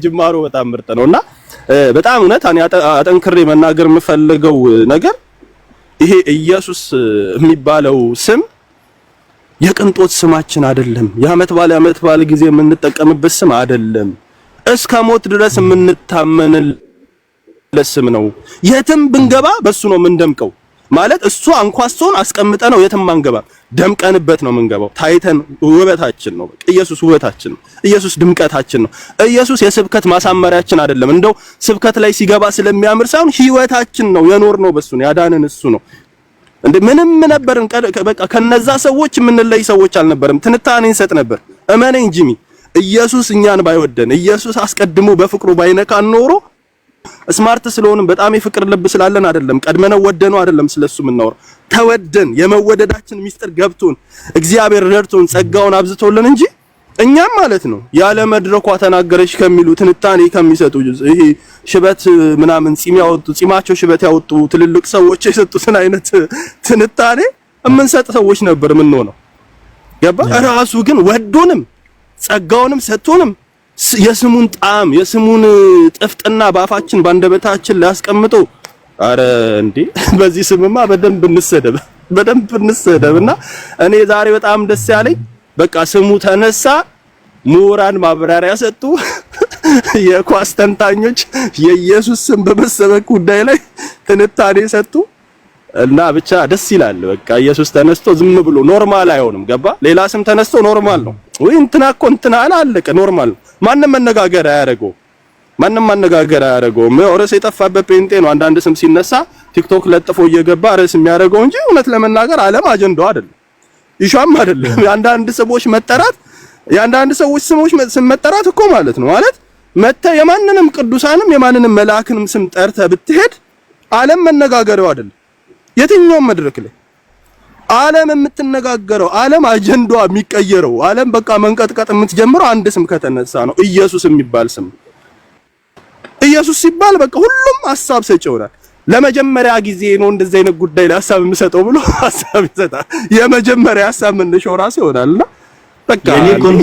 ጅማሮ በጣም ምርጥ ነውና በጣም እውነት እኔ አጠንክሬ መናገር የምፈልገው ነገር ይሄ ኢየሱስ የሚባለው ስም የቅንጦት ስማችን አይደለም። የዓመት ባለ ጊዜ የምንጠቀምበት ስም አይደለም። እስከ ሞት ድረስ የምንታመንለት ስም ነው። የትም ብንገባ በሱ ነው የምንደምቀው። ማለት እሱ አንኳሶን አስቀምጠ ነው የትም አንገባ፣ ደምቀንበት ነው የምንገባው። ታይተን ውበታችን ነው። በቃ ኢየሱስ ውበታችን ነው። ኢየሱስ ድምቀታችን ነው። ኢየሱስ የስብከት ማሳመሪያችን አይደለም። እንደው ስብከት ላይ ሲገባ ስለሚያምር ሳይሆን ህይወታችን ነው። የኖርነው በሱ ነው። ያዳነን እሱ ነው። እንደ ምንም ነበርን። በቃ ከነዛ ሰዎች የምንለይ ሰዎች አልነበረም። ትንታኔ እንሰጥ ነበር። እመነኝ ጂሚ፣ ኢየሱስ እኛን ባይወደን፣ ኢየሱስ አስቀድሞ በፍቅሩ ባይነካን ኖሮ ስማርት ስለሆንም በጣም የፍቅር ልብ ስላለን አይደለም፣ ቀድመነው ወደነው አይደለም ስለሱ የምናወራው። ተወደን የመወደዳችን ሚስጥር ገብቶን እግዚአብሔር ረድቶን ጸጋውን አብዝቶልን እንጂ እኛም ማለት ነው ያለ መድረኳ ተናገረች ከሚሉ ትንታኔ ከሚሰጡ ይሄ ሽበት ምናምን ጺማቸው ሽበት ያወጡ ትልልቅ ሰዎች የሰጡትን አይነት ትንታኔ የምንሰጥ ሰዎች ነበር የምንሆነው። ገባ? ራሱ ግን ወዶንም ጸጋውንም ሰጥቶንም የስሙን ጣዕም የስሙን ጥፍጥና ባፋችን ባንደበታችን ሊያስቀምጠው። አረ እንዴ በዚህ ስምማ በደንብ እንሰደብና እኔ ዛሬ በጣም ደስ ያለኝ በቃ ስሙ ተነሳ። ምሁራን ማብራሪያ ሰጡ። የኳስ ተንታኞች የኢየሱስ ስም በመሰበክ ጉዳይ ላይ ትንታኔ ሰጡ እና ብቻ ደስ ይላል። በቃ ኢየሱስ ተነስቶ ዝም ብሎ ኖርማል አይሆንም። ገባ? ሌላ ስም ተነስቶ ኖርማል ነው ወይ እንትና እኮ እንትና አላለቀ ኖርማል ነው። ማንም መነጋገር አያደርገው። ርዕስ የጠፋበት ጴንጤ ነው አንዳንድ ስም ሲነሳ ቲክቶክ ለጥፎ እየገባ ርዕስ የሚያደርገው እንጂ እውነት ለመናገር ዓለም አጀንዳው አይደለም፣ ኢሹም አይደለም። የአንዳንድ ሰዎች ስሞች ስም መጠራት እኮ ማለት ነው ማለት የማንንም ቅዱሳንም የማንንም መልአክንም ስም ጠርተ ብትሄድ ዓለም መነጋገሪያው አይደለም። የትኛውም መድረክ ላይ ዓለም የምትነጋገረው ዓለም አጀንዳዋ የሚቀየረው ዓለም በቃ መንቀጥቀጥ የምትጀምረው አንድ ስም ከተነሳ ነው። ኢየሱስ የሚባል ስም ኢየሱስ ሲባል በቃ ሁሉም ሐሳብ ሰጪ ይሆናል። ለመጀመሪያ ጊዜ ነው እንደዚህ አይነት ጉዳይ ላይ ሐሳብ የምሰጠው ብሎ ሐሳብ ይሰጣል። የመጀመሪያ ሐሳብ መነሻው ራሱ ይሆናልና በቃ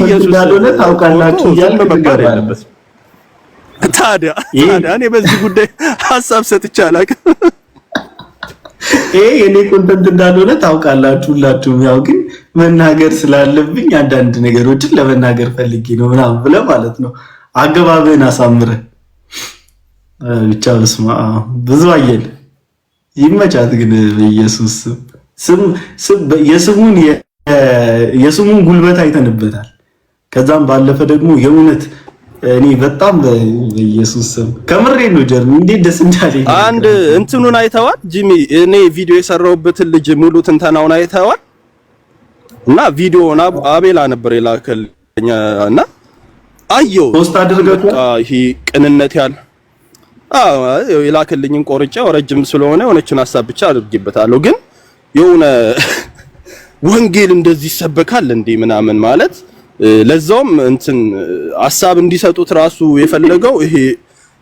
ኢየሱስ እንዳልሆነ ታውቃላችሁ እያልክ መባል ያለበት። ታዲያ እኔ በዚህ ጉዳይ ሐሳብ ሰጥቼ አላውቅም። የኔ ኮንተንት እንዳልሆነ ታውቃላችሁ ሁላችሁም። ያው ግን መናገር ስላለብኝ አንዳንድ ነገሮችን ለመናገር ፈልጌ ነው ምናምን ብለህ ማለት ነው። አገባብህን አሳምረህ ብቻ በስማ ብዙ አየለ ይመቻት። ግን በኢየሱስ ስም የስሙን ጉልበት አይተንበታል። ከዛም ባለፈ ደግሞ የእውነት እኔ በጣም በኢየሱስ ስም ከምሬ ነው ጀርሚ እንዴት ደስ እንዳለኝ። አንድ እንትኑን አይተዋል ጂሚ? እኔ ቪዲዮ የሰራሁበትን ልጅ ሙሉ ትንተናውን አይተዋል? እና ቪዲዮውን አቤላ ነበር የላከልኝ እና አየው ፖስት አድርገህ ይሄ ቅንነት ያለ የላከልኝን ቆርጬው ረጅም ስለሆነ የሆነችን ሐሳብ ብቻ አድርጌበታለሁ። ግን የሆነ ወንጌል እንደዚህ ይሰበካል እንዴ ምናምን ማለት ለዛውም እንትን ሐሳብ እንዲሰጡት ራሱ የፈለገው ይሄ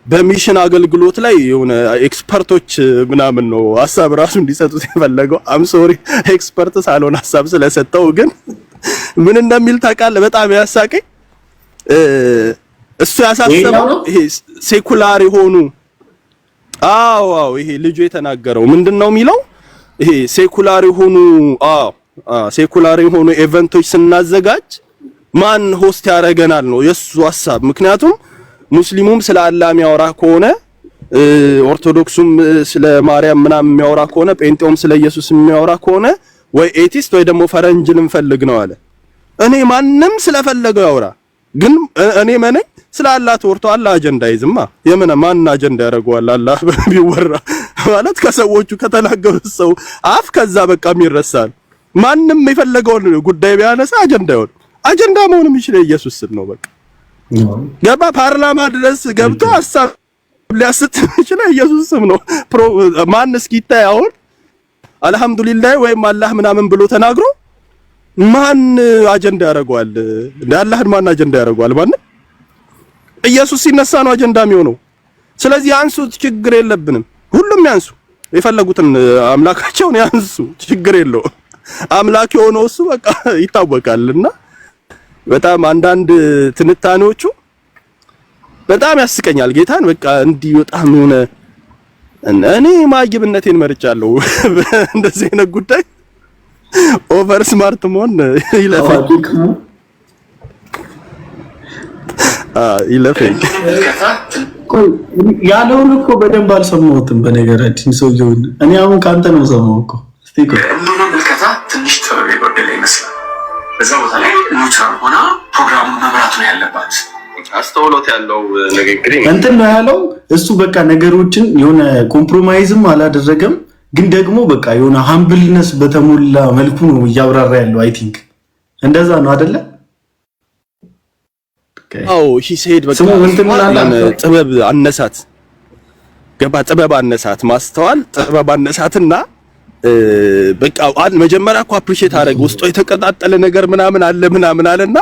በሚሽን አገልግሎት ላይ የሆነ ኤክስፐርቶች ምናምን ነው ሐሳብ ራሱ እንዲሰጡት የፈለገው። አም ሶሪ ኤክስፐርት ሳልሆን ሐሳብ ስለሰጠው። ግን ምን እንደሚል ታውቃለህ? በጣም ያሳቀኝ እሱ ያሳሰበው ይሄ ሴኩላር የሆኑ ይሄ ልጁ የተናገረው ምንድነው የሚለው ይሄ ሴኩላር የሆኑ ኢቨንቶች ስናዘጋጅ ማን ሆስት ያደርገናል ነው የሱ ሐሳብ። ምክንያቱም ሙስሊሙም ስለ አላህ የሚያወራ ከሆነ ኦርቶዶክሱም ስለ ማርያም ምናምን የሚያወራ ከሆነ ጴንጤውም ስለ ኢየሱስ የሚያወራ ከሆነ ወይ ኤቲስት ወይ ደግሞ ፈረንጅ ልንፈልግ ነው አለ። እኔ ማንም ስለፈለገው ያወራ፣ ግን እኔ ማነኝ ስለ አላህ ተወርቶ አላህ አጀንዳ ይዝማ ማን አጀንዳ ያደርገዋል? አላህ ቢወራ ማለት ከሰዎቹ ከተናገሩት ሰው አፍ ከዛ በቃ ይረሳል። ማንም የፈለገውን ጉዳይ ቢያነሳ አጀንዳ ይሆን። አጀንዳ መሆን የሚችለው ኢየሱስ ስም ነው። በቃ ገባ? ፓርላማ ድረስ ገብቶ ሐሳብ ሊያስት የሚችለው ኢየሱስ ስም ነው። ማን እስኪ ይታይ አሁን አልহামዱሊላህ ወይም አላህ ምናምን ብሎ ተናግሮ ማን አጀንዳ ያደርገዋል? ለአላህን ማን አጀንዳ ያደርገዋል? ማን? ኢየሱስ ሲነሳ ነው አጀንዳ የሚሆነው። ስለዚህ ያንሱት፣ ችግር የለብንም። ሁሉም ያንሱ፣ የፈለጉትን አምላካቸውን ያንሱ፣ ችግር የለው። አምላክ የሆነው እሱ በቃ ይታወቃልና በጣም አንዳንድ ትንታኔዎቹ በጣም ያስቀኛል ጌታን በቃ እንዲህ በጣም የሆነ እኔ ማይብነቴን መርጫለሁ እንደዚህ አይነት ጉዳይ ኦቨር ስማርት መሆን ይለፈኝ ያለውን እኮ በደንብ አልሰማሁትም በነገራችን ሰውየውን እኔ አሁን ካንተ ነው ሰማሁ እኮ ስቲክ እንደሆነ መልከታ ትንሽ ጥበብ የጎደለ ይመስላል። በዛ ቦታ ላይ ኒውትራል ሆና ፕሮግራሙን መምራት ነው ያለባት። አስተውሎት ያለው ንግግር እንትን ነው ያለው እሱ በቃ ነገሮችን የሆነ ኮምፕሮማይዝም አላደረገም ግን ደግሞ በቃ የሆነ ሃምብልነስ በተሞላ መልኩ ነው እያብራራ ያለው አይ ቲንክ እንደዛ ነው አይደለ? አዎ ሂ ሴድ በቃ ጥበብ አነሳት ገባ ጥበብ አነሳት ማስተዋል ጥበብ አነሳትና በቃ መጀመሪያ እኮ አፕሪሺየት አደረገ ውስጡ የተቀጣጠለ ነገር ምናምን አለና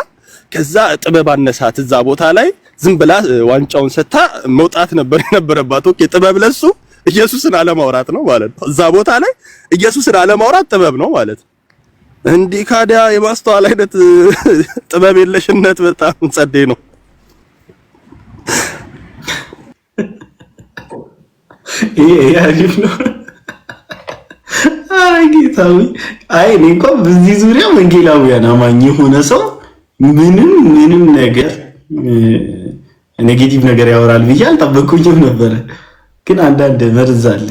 ከዛ ጥበብ አነሳት እዛ ቦታ ላይ ዝም ብላ ዋንጫውን ሰታ መውጣት ነበር የነበረባት። ኦኬ ጥበብ ለሱ ኢየሱስን አለማውራት ነው ማለት ነው። እዛ ቦታ ላይ ኢየሱስን አለማውራት ጥበብ ነው ማለት ነው። እንዲህ ካዲያ የማስተዋል አይነት ጥበብ የለሽነት በጣም ጸዴ ነው። ይሄ አሪፍ ነው። አይ ጌታዊ አይ እኔ እንኳን በዚህ ዙሪያ ወንጌላውያን አማኝ የሆነ ሰው ምንም ነገር ኔጌቲቭ ነገር ያወራል ብዬ አልጠበቅኩኝም ነበረ። ግን አንዳንድ መርዝ አለ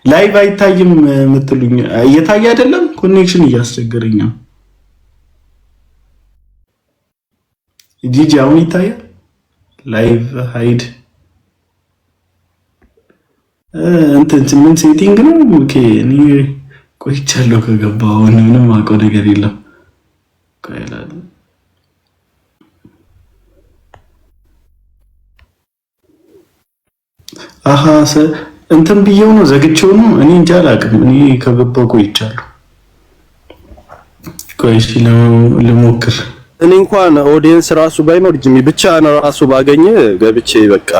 ላይቭ አይታይም የምትሉኝ እየታየ አይደለም። ኮኔክሽን እያስቸገረኝ ነው። ጂጂ አሁን ይታያል ላይቭ ሃይድ እንትን ምን ሴቲንግ ነው? ኦኬ እኔ ቆይቻለሁ ከገባሁ ምንም አውቀው ነገር የለም። ቆይላል አሃ እንትን ብየው ነው ዘግቼው ነው እኔ እንጃ አላውቅም። እኔ ከገባሁ ቆይቻለሁ። ቆይሽ ልሞክር። እኔ እንኳን ኦዲየንስ ራሱ ባይኖር ጅሚ ብቻ ነው ራሱ ባገኘ ገብቼ በቃ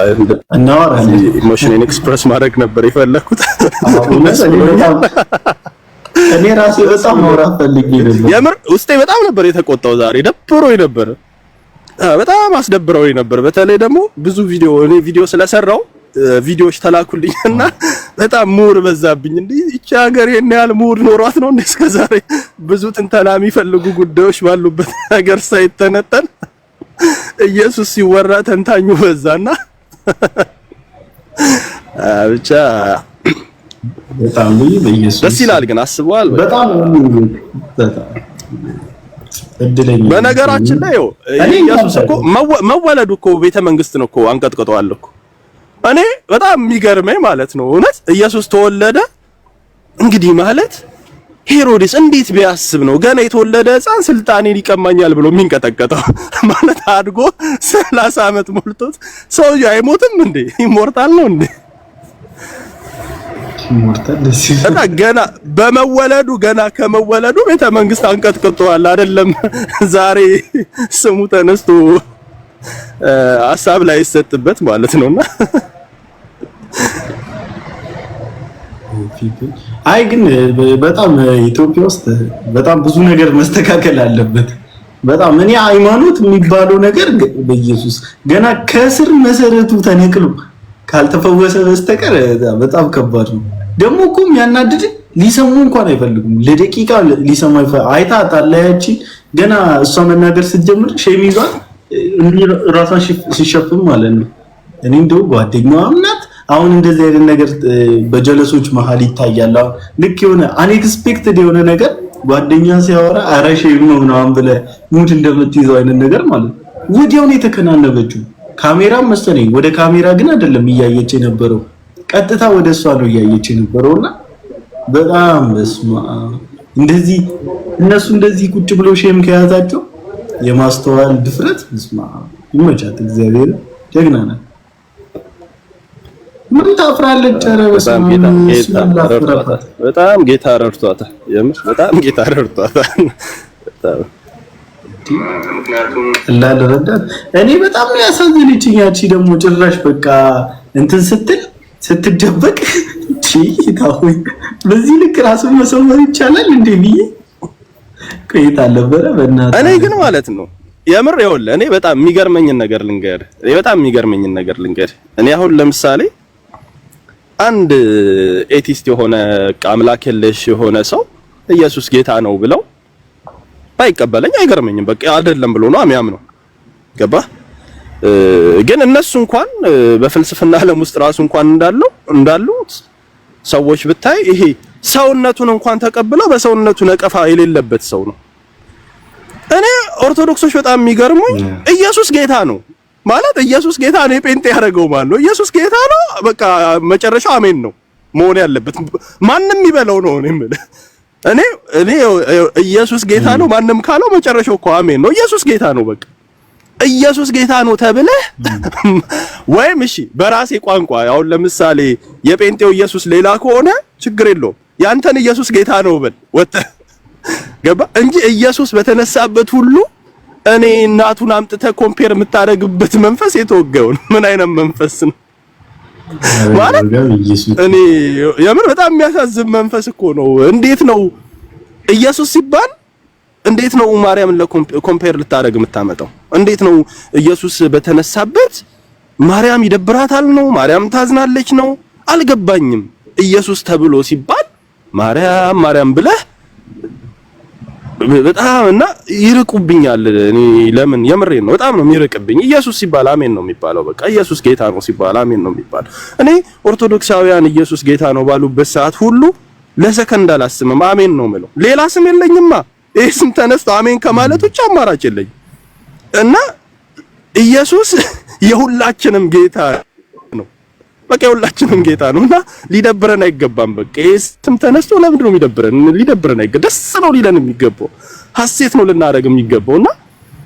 እናወራለን። ኢሞሽንን ኤክስፕረስ ማድረግ ነበር የፈለኩት። እኔ ራሴ በጣም ማውራት ፈልጌ ነበር። የምር ውስጤ በጣም ነበር የተቆጣው ዛሬ ደብሮኝ ነበር። በጣም አስደብሮኝ ነበር። በተለይ ደግሞ ብዙ ቪዲዮ ስለሰራው ቪዲዮዎች ተላኩልኝና በጣም ሙር በዛብኝ። እንዴ እቺ ሀገር የኔ ያህል ሙር ኖሯት ነው እንዴ እስከዛሬ ብዙ ትንተና የሚፈልጉ ጉዳዮች ባሉበት ሀገር ሳይተነተን ኢየሱስ ሲወራ ተንታኙ በዛና ብቻ በጣም በኢየሱስ ደስ ይላል። ግን አስበዋል በጣም እድለኛ በነገራችን ላይ ኢየሱስ እኮ መወለዱ እኮ ቤተ መንግስት ነው እኮ አንቀጥቅጠዋል እኮ። እኔ በጣም የሚገርመኝ ማለት ነው እውነት ኢየሱስ ተወለደ እንግዲህ ማለት ሄሮድስ እንዴት ቢያስብ ነው ገና የተወለደ ሕፃን ስልጣኔን ይቀማኛል ብሎ የሚንቀጠቀጠው? ማለት አድጎ 30 ዓመት ሞልቶት ሰውዬው አይሞትም እንዴ? ኢሞርታል ነው እንዴ? እና ገና በመወለዱ ገና ከመወለዱ ቤተ መንግስት አንቀጥቅጧል አይደለም? ዛሬ ስሙ ተነስቶ ሐሳብ ላይ ይሰጥበት ማለት ነውና አይ ግን በጣም ኢትዮጵያ ውስጥ በጣም ብዙ ነገር መስተካከል አለበት። በጣም እኔ ሃይማኖት የሚባለው ነገር በኢየሱስ ገና ከስር መሰረቱ ተነቅሎ ካልተፈወሰ በስተቀር በጣም ከባድ ነው። ደግሞ እኮ የሚያናድድ ሊሰሙ እንኳን አይፈልጉም። ለደቂቃ ሊሰሙ አይታ ታላያቺ ገና እሷ መናገር ስትጀምር ሸሚዟን እንዴ ራሷን ሲሸፍም ማለት ነው። እኔ እንደው ጓደኛዋም ናት። አሁን እንደዚህ አይነት ነገር በጀለሶች መሀል ይታያል። ልክ የሆነ አንኤክስፔክትድ የሆነ ነገር ጓደኛ ሲያወራ አረ ሼም ነው ምናምን ብለህ ሙድ እንደምትይዘው አይነት ነገር ማለት ነው። ወዲያው ነው የተከናነበችው። ካሜራም መሰለኝ ወደ ካሜራ ግን አይደለም እያየች የነበረው ቀጥታ ወደ እሷ ነው እያየች የነበረውና በጣም በስማ እንደዚህ እነሱ እንደዚህ ቁጭ ብሎ ሼም ከያዛቸው የማስተዋል ድፍረት በስማ ይመቻት። እግዚአብሔር ጀግና ናት። ምን ታፍራለች? ኧረ በጣም ጌታ ረድቷታል። የምር በጣም ጌታ ረድቷታል። ቀላል ረዳት። እኔ በጣም ነው ያሳዘነችኝ። ያቺ ደግሞ ጭራሽ በቃ እንትን ስትደበቅ ታሆይ በዚህ ልክ ራሱን መሰወር ይቻላል እንዴ ብዬ ቆይታ አልነበረ። በእናትህ እኔ ግን ማለት ነው የምር ይኸውልህ እኔ በጣም የሚገርመኝን ነገር ልንገር። እኔ አሁን ለምሳሌ አንድ ኤቲስት የሆነ አምላክ የለሽ የሆነ ሰው ኢየሱስ ጌታ ነው ብለው ባይቀበለኝ አይገርመኝም። በቃ አይደለም ብሎ ነው የሚያምነው። ገባህ? ግን እነሱ እንኳን በፍልስፍና ዓለም ውስጥ ራሱ እንኳን እንዳሉት ሰዎች ብታይ ይሄ ሰውነቱን እንኳን ተቀብለው በሰውነቱ ነቀፋ የሌለበት ሰው ነው። እኔ ኦርቶዶክሶች በጣም የሚገርሙኝ ኢየሱስ ጌታ ነው ማለት ኢየሱስ ጌታ ነው የጴንጤ ያደረገው ማለት ነው። ኢየሱስ ጌታ ነው በቃ መጨረሻው አሜን ነው መሆን ያለበት። ማንም ይበለው ነው እኔ ኢየሱስ ጌታ ነው ማንም ካለው መጨረሻው እኮ አሜን ነው። ኢየሱስ ጌታ ነው በቃ ኢየሱስ ጌታ ነው ተብለህ ወይም እሺ በራሴ ቋንቋ አሁን ለምሳሌ የጴንጤው ኢየሱስ ሌላ ከሆነ ችግር የለውም ያንተን ኢየሱስ ጌታ ነው በል ወጥተህ ገባ እንጂ ኢየሱስ በተነሳበት ሁሉ እኔ እናቱን አምጥተህ ኮምፔር የምታደርግበት መንፈስ የተወገው ነው። ምን አይነት መንፈስ ነው ማለት እኔ የምር በጣም የሚያሳዝን መንፈስ እኮ ነው። እንዴት ነው ኢየሱስ ሲባል እንዴት ነው ማርያምን ለኮምፔር ልታደርግ የምታመጣው? እንዴት ነው ኢየሱስ በተነሳበት ማርያም ይደብራታል ነው? ማርያም ታዝናለች ነው? አልገባኝም። ኢየሱስ ተብሎ ሲባል ማርያም ብለህ በጣም እና ይርቁብኛል። እኔ ለምን የምሬን ነው በጣም ነው የሚርቅብኝ። ኢየሱስ ሲባል አሜን ነው የሚባለው። በቃ ኢየሱስ ጌታ ነው ሲባል አሜን ነው የሚባለው። እኔ ኦርቶዶክሳውያን ኢየሱስ ጌታ ነው ባሉበት ሰዓት ሁሉ ለሰከንድ አላስምም፣ አሜን ነው የምለው። ሌላ ስም የለኝማ። ይሄ ስም ተነስቶ አሜን ከማለት ውጭ አማራጭ የለኝም። እና ኢየሱስ የሁላችንም ጌታ ነው። በቃ የሁላችንም ጌታ ነውና ሊደብረን አይገባም። በቃ ይሄ ስም ተነስቶ ለምንድን ነው የሚደብረን? ሊደብረን አይገባም። ደስ ነው ሊለን የሚገባው፣ ሐሴት ነው ልናደርግ የሚገባውና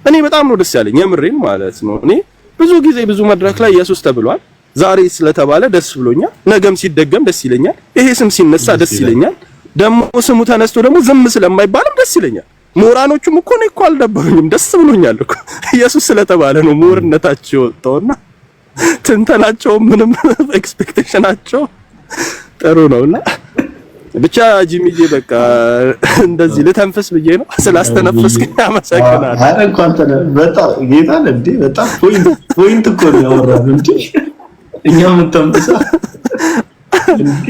እኔ በጣም ነው ደስ ያለኝ የምሬን ማለት ነው። እኔ ብዙ ጊዜ ብዙ መድረክ ላይ ኢየሱስ ተብሏል። ዛሬ ስለተባለ ደስ ብሎኛል። ነገም ሲደገም ደስ ይለኛል። ይሄ ስም ሲነሳ ደስ ይለኛል። ደግሞ ስሙ ተነስቶ ደግሞ ዝም ስለማይባልም ደስ ይለኛል። ምሁራኖቹም እኮ እኔ እኮ አልደበሩኝም፣ ደስ ብሎኛል እኮ ኢየሱስ ስለተባለ ነው ምሁርነታቸው ወጣውና ትንተናቸው ምንም ኤክስፔክቴሽናቸው ጥሩ ነውና ብቻ ጂሚዬ በቃ እንደዚህ ልተንፈስ ብዬ ነው ስላስተነፈስከኝ አመሰግናለሁ። አረ እንኳን በጣም ጌታ እንዴ በጣም ፖይንት እኮ ነው ያወራው እንዴ እኛም ተንፈሳ እንዴ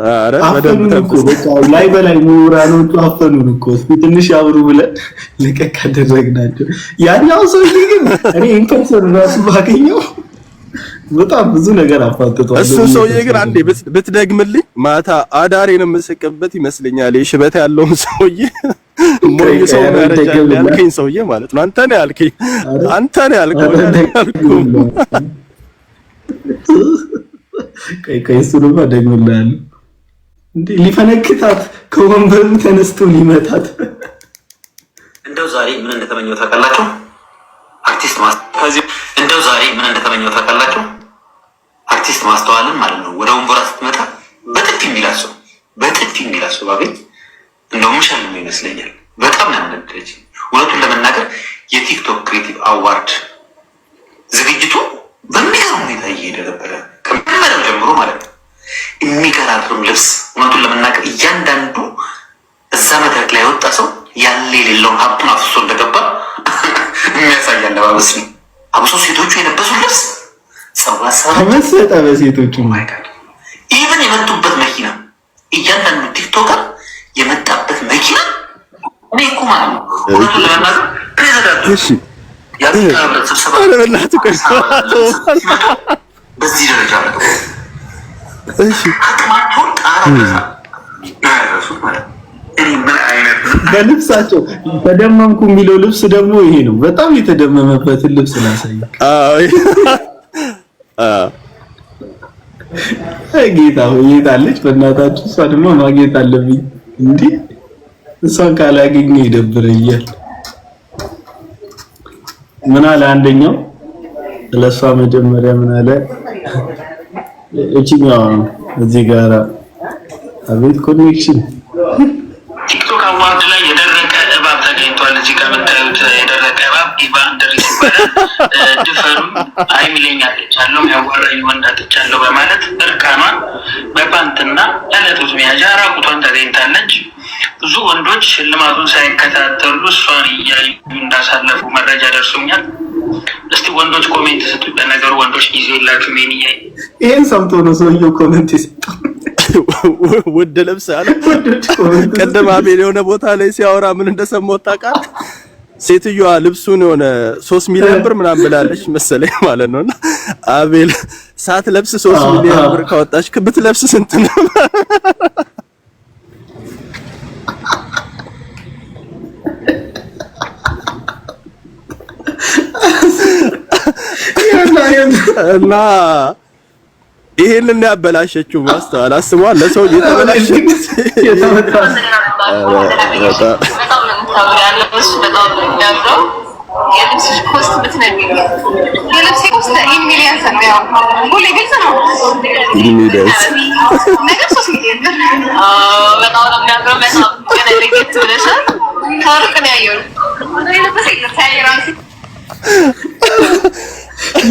አረ በደንብ ተንፈስ በቃ ላይ በላይ ምሁራኖቹ አፈኑን እኮ ትንሽ ያብሩ ብለን ለቀቅ አደረግናቸው። ያኛው ሰውዬ ግን እኔ ኢንተርሰን ራሱ ባገኘው በጣም ብዙ ነገር አፋጥቷል። እሱ ሰውዬ ግን አንዴ ብትደግምልኝ ማታ አዳሬን የምስቅበት ይመስለኛል። የሽበት ያለውን ሰውዬ ሞኝ ሰው ያልከኝ ሰውዬ ማለት ነው። አንተ ነው ያልከኝ ቀይ ሱሩባ ደግሞላል እንዴ ሊፈነክታት ከወንበሩ ተነስቶ ሊመታት። እንደው ዛሬ ምን እንደተመኘው ታውቃላችሁ? አርቲስት ማስተዋልን ማለት ነው ወደ ወንበራ ስትመጣ በጥፊ የሚላሰው ባገኝ እንደው ምሻል ይመስለኛል። በጣም ያንደረጅ እውነቱን ለመናገር የቲክቶክ ክሬቲቭ አዋርድ ዝግጅቱ በሚገርም ሁኔታ እየሄደ ነበረ ከመጀመሪያው ጀምሮ ማለት ነው። የሚገራርም ልብስ እውነቱን ለመናገር እያንዳንዱ እዛ መድረክ ላይ የወጣ ሰው ያለ የሌለውን ሀብቱን አፍሶ እንደገባ የሚያሳይ አለባበስ ነው። አብሶ ሴቶቹ የለበሱት ልብስ ተመሰጠ በሴቶቹ ማይካል ኢቭን የመጡበት መኪና እያንዳንዱ ቲክቶከር የመጣበት መኪና እኔ እኮ ማለት ነው እውነቱን ለመናገር ፕሬዚዳንቱ የአፍሪካ ህብረት ስብሰባ በዚህ ደረጃ ነው። እሺ አቅማቸውን ጣራ ደረሱት ማለት ነው። በልብሳቸው ተደመምኩ የሚለው ልብስ ደግሞ ይሄ ነው። በጣም የተደመመበትን ልብስ ላሳይ። ጌታ ሆይታለች በእናታችሁ። እሷ ደግሞ ማግኘት አለብኝ እንዴ! እሷን ካላገኘ ይደብረኛል። ምን አለ አንደኛው ለሷ መጀመሪያ ምን አለ እቺኛው እዚህ ጋር አቤት ኮኔክሽን ቲክቶክ አዋርድ ላይ የደረቀ እባብ ተገኝቷል። እዚህ ጋር የምታዩት የደረቀ እባብ ኢቫን ደሪስ ይባላል። ድፈሩ አይሚለኛ አጥቻለሁ ያዋራኝ ወንድ በማለት እርቃኗን በፓንትና ያለጡት መያዣ ራቁቷን ተገኝታለች። ብዙ ወንዶች ሽልማቱን ሳይከታተሉ እሷን እያዩ እንዳሳለፉ መረጃ ደርሶኛል። እስቲ ወንዶች ኮሜንት ስጡ። ለነገሩ ወንዶች ጊዜ የላችሁ። ምን ይሄን ሰምቶ ነው ሰውየው ኮሜንት የሰጠው። ውድ ልብስ አለ። ቀደም አቤል የሆነ ቦታ ላይ ሲያወራ ምን እንደሰማው ታውቃለህ? ሴትዮዋ ልብሱን የሆነ 3 ሚሊዮን ብር ምናምን ብላለች መሰለኝ ማለት ነውና አቤል ሳትለብስ 3 ሚሊዮን ብር ካወጣች ብትለብስ ስንት ነው? እና ይሄንን ያበላሸችው ማስተዋል አስበዋል። ለሰው የተበላሸ የልብስሽ ኮስት ብትነግሪኝ የልብሴ ኮስት ሚሊየንስ ነው። ያው ሁሌ ግልጽ ነው። ሚሊየንስ ነገር 3 ሚሊየን በጣም ነው የሚያምረው። በጣም ገና ለጌት ብለሻል። ከሩቅ ነው ያየሁት። የልብሴ ተያይራንሲ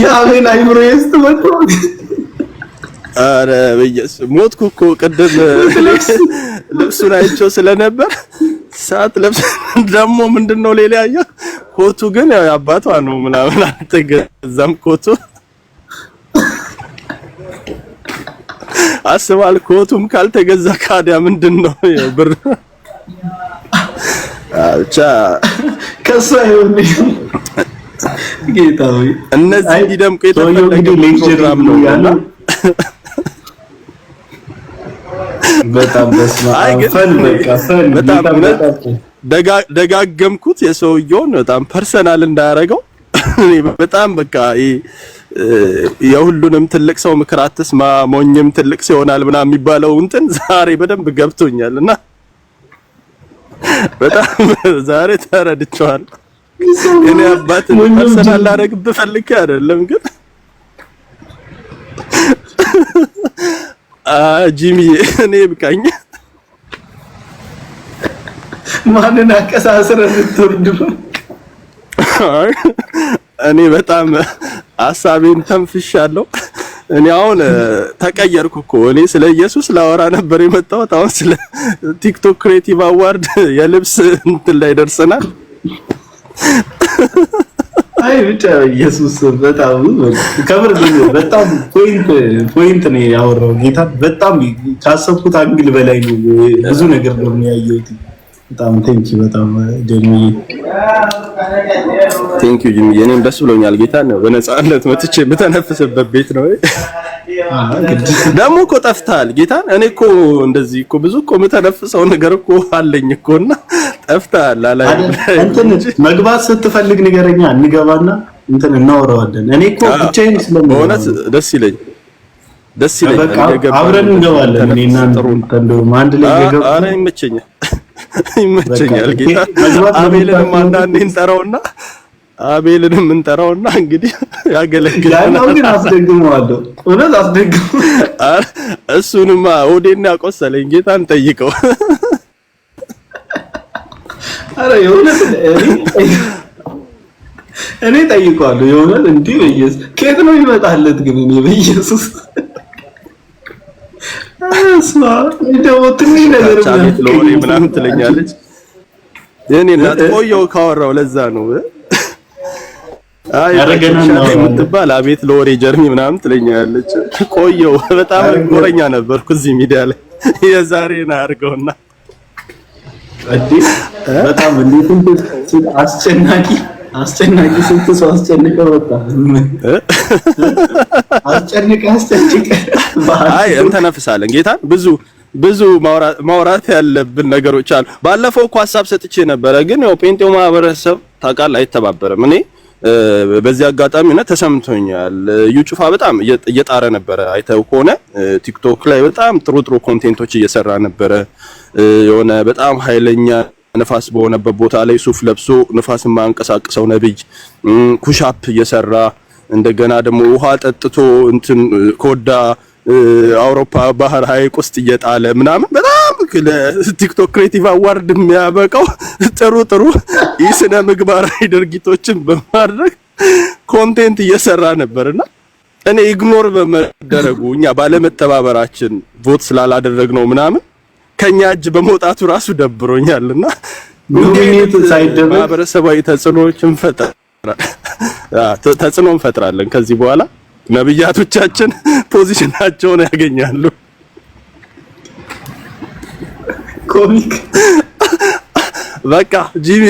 ያቤል አይምሮ ይስተመጡ። አረ በየስ ሞትኩ እኮ ቅድም ልብሱን አይቼው ስለነበር ሰዓት ለብስ ደግሞ ምንድነው ሌላ ያየ ኮቱ ግን ያው አባቷ ነው ምናምን አልተገዛም። ኮቱ አስባል ኮቱም ካልተገዛ ካዲያ ምንድነው ብር አቻ ከሷ ይሁን ጌታው እነዚህ ሊደምቁ የተፈለገ ፕሮግራም ነው ያለው። በጣም ደጋገምኩት የሰውየውን በጣም ፐርሰናል እንዳያረገው። እኔ በጣም በቃ የሁሉንም ትልቅ ሰው ምክር አትስማ ሞኝም ትልቅ ሰው ይሆናል ምናምን የሚባለው እንትን ዛሬ በደንብ ገብቶኛልና በጣም ዛሬ ተረድቻለሁ። እኔ አባት ፐርሰናል ላደርግብህ ፈልጌ አይደለም ግን ጂሚ እኔ ብቃኝ ማንን አቀሳስረህ ልትወርድ ነው? እኔ በጣም ሐሳቤን ተንፍሻለሁ። እኔ አሁን ተቀየርኩ እኮ እኔ ስለ ኢየሱስ ላወራ ነበር የመጣሁት። አሁን ስለ ቲክቶክ ክሬቲቭ አዋርድ የልብስ እንትን ላይ ደርሰናል። አይ ብቻ ኢየሱስ በጣም ከብር በጣም ፖይንት ነው ያወራው ጌታ። በጣም ካሰብኩት አንግል በላይ ነው። ብዙ ነገር ነው ያየሁት። በጣም ቴንኪ በጣም ጀሚዬ ቴንኪ ጂሚ። እኔም ደስ ብሎኛል። ጌታ ነው በነፃነት መጥቼ የምተነፍስበት ቤት ነው። ደግሞ እኮ ጠፍተሃል ጌታን። እኔ እኮ እንደዚህ እኮ ብዙ እኮ የምተነፍሰው ነገር እኮ አለኝ እኮና ጠፍተሃል። አላይ እንትን መግባት ስትፈልግ ንገረኛ እንገባና እንትን እናወራዋለን። እኔ እኮ ብቻዬን ስለሆነ ደስ ይለኝ አብረን እንገባለን። እኔና እንደውም አንድ ላይ ገባ። አረ ይመቸኛል ጌታ። አቤልንም አንዳንዴ እንጠራውና እንግዲህ ያገለግላል። ያው ግን አስደግመዋለሁ። እውነት አስደግመዋለሁ። እሱንማ ወዴና ያቆሰለኝ ጌታን ጠይቀው። አረ የእውነት እኔ ጠይቀዋለሁ። የእውነት እንዴ በኢየሱስ ከየት ነው ይመጣለት ግን እኔ በኢየሱስ አስማ እንደው ትንሽ ነገር ምናምን ትለኛለች። የኔ እናት ቆየው ካወራው ለዛ ነው ያረገና ነው የምትባል አቤት ለወሬ ጀርሚ ምናምን ትለኛለች። ቆየው በጣም ጎረኛ ነበርኩ እዚህ ሚዲያ ላይ የዛሬና አድርገውና አዲስ በጣም እንዴት አስጨናቂ ስንት ሰው አስጨንቀው ወጣ። አስጨንቀ አይ እንተነፍሳለን ጌታን ብዙ ማውራት ያለብን ነገሮች አሉ። ባለፈው እኮ ሐሳብ ሰጥቼ ነበረ ግን ያው ጴንጤው ማህበረሰብ ታውቃለህ አይተባበረም። እኔ በዚህ አጋጣሚ እና ተሰምቶኛል። ዩጩፋ በጣም እየጣረ ነበረ። አይተው ከሆነ ቲክቶክ ላይ በጣም ጥሩ ኮንቴንቶች እየሰራ ነበረ። የሆነ በጣም ኃይለኛ ነፋስ በሆነበት ቦታ ላይ ሱፍ ለብሶ ነፋስን ማንቀሳቀሰው ነብይ ኩሻፕ እየሰራ እንደገና ደግሞ ውሃ ጠጥቶ እንትን ኮዳ አውሮፓ ባህር ሐይቅ ውስጥ እየጣለ ምናምን በጣም ለቲክቶክ ክሬቲቭ አዋርድ የሚያበቃው ጥሩ የስነ ምግባራዊ ድርጊቶችን በማድረግ ኮንቴንት እየሰራ ነበርና እኔ ኢግኖር በመደረጉ እኛ ባለመተባበራችን ቮት ስላላደረግነው ምናምን ከኛ እጅ በመውጣቱ ራሱ ደብሮኛልና ኖሚኔት ሳይደረግ ማህበረሰባዊ ተጽዕኖ እንፈጥራለን። ከዚህ በኋላ ነብያቶቻችን ፖዚሽናቸውን ያገኛሉ። ኮሚክ በቃ ጂቢ